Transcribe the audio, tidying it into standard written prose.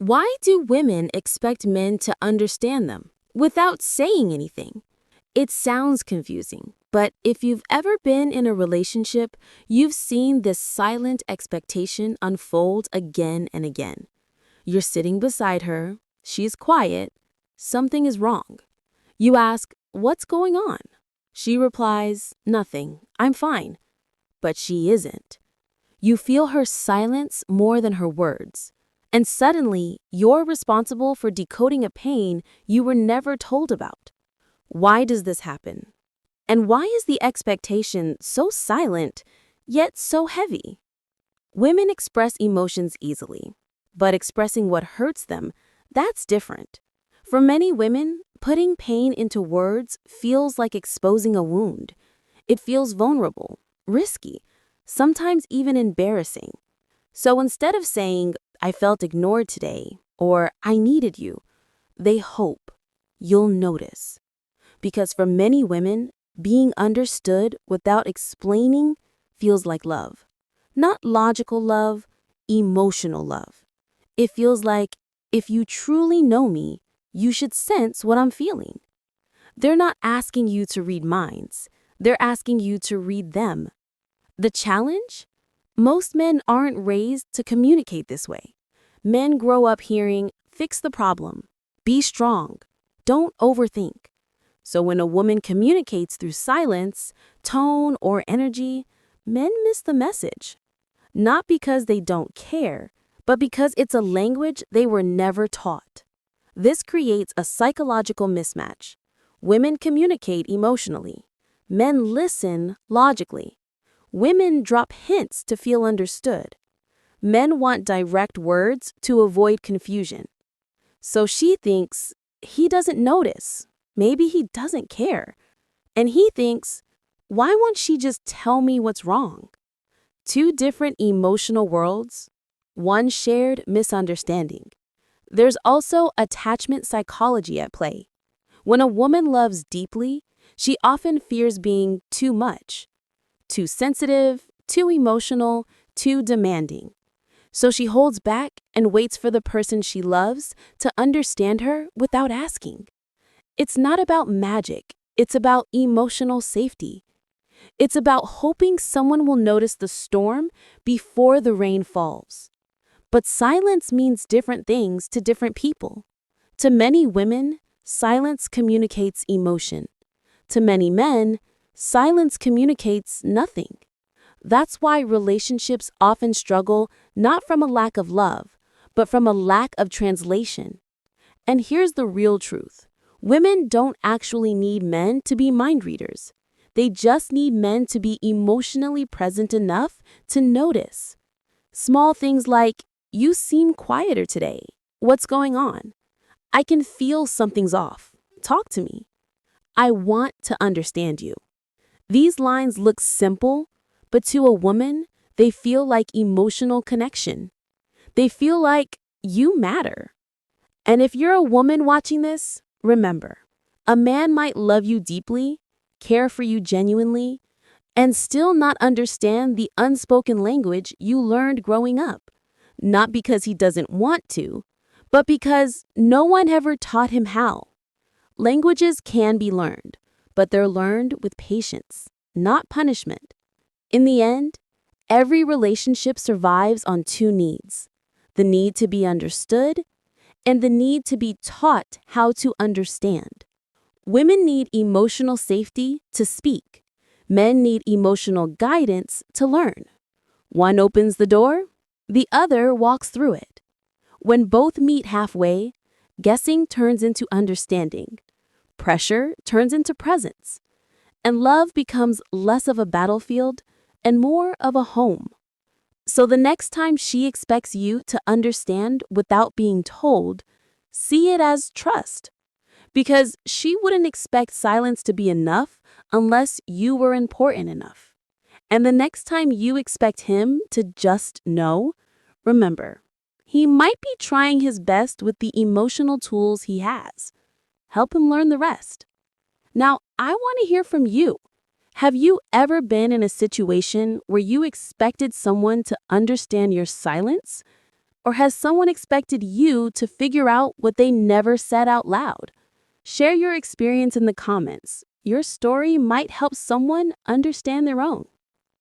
Why do women expect men to understand them without saying anything? It sounds confusing, but if you've ever been in a relationship, you've seen this silent expectation unfold again and again. You're sitting beside her, she's quiet, something is wrong. You ask, "What's going on?" She replies, "Nothing, I'm fine." But she isn't. You feel her silence more than her words. And suddenly, you're responsible for decoding a pain you were never told about. Why does this happen? And why is the expectation so silent, yet so heavy? Women express emotions easily, but expressing what hurts them, that's different. For many women, putting pain into words feels like exposing a wound. It feels vulnerable, risky, sometimes even embarrassing. So instead of saying, "I felt ignored today," or "I needed you," they hope you'll notice. Because for many women, being understood without explaining feels like love. Not logical love, emotional love. It feels like, if you truly know me, you should sense what I'm feeling. They're not asking you to read minds. They're asking you to read them. The challenge? Most men aren't raised to communicate this way. Men grow up hearing, "Fix the problem, be strong, don't overthink." So when a woman communicates through silence, tone, or energy, men miss the message. Not because they don't care, but because it's a language they were never taught. This creates a psychological mismatch. Women communicate emotionally. Men listen logically. Women drop hints to feel understood. Men want direct words to avoid confusion. So she thinks, "He doesn't notice. Maybe he doesn't care." And he thinks, "Why won't she just tell me what's wrong?" Two different emotional worlds, one shared misunderstanding. There's also attachment psychology at play. When a woman loves deeply, she often fears being too much. Too sensitive, too emotional, too demanding. So she holds back and waits for the person she loves to understand her without asking. It's not about magic, it's about emotional safety. It's about hoping someone will notice the storm before the rain falls. But silence means different things to different people. To many women, silence communicates emotion. To many men, silence communicates nothing. That's why relationships often struggle not from a lack of love, but from a lack of translation. And here's the real truth. Women don't actually need men to be mind readers. They just need men to be emotionally present enough to notice. Small things like, "You seem quieter today. What's going on? I can feel something's off. Talk to me. I want to understand you." These lines look simple, but to a woman, they feel like emotional connection. They feel like you matter. And if you're a woman watching this, remember, a man might love you deeply, care for you genuinely, and still not understand the unspoken language you learned growing up. Not because he doesn't want to, but because no one ever taught him how. Languages can be learned, but they're learned with patience, not punishment. In the end, every relationship survives on two needs: the need to be understood and the need to be taught how to understand. Women need emotional safety to speak. Men need emotional guidance to learn. One opens the door, the other walks through it. When both meet halfway, guessing turns into understanding, pressure turns into presence, and love becomes less of a battlefield and more of a home. So the next time she expects you to understand without being told, see it as trust. Because she wouldn't expect silence to be enough unless you were important enough. And the next time you expect him to just know, remember, he might be trying his best with the emotional tools he has. Help him learn the rest. Now, I want to hear from you. Have you ever been in a situation where you expected someone to understand your silence, Or has someone expected you to figure out what they never said out loud? Share your experience in the comments. Your story might help someone understand their own.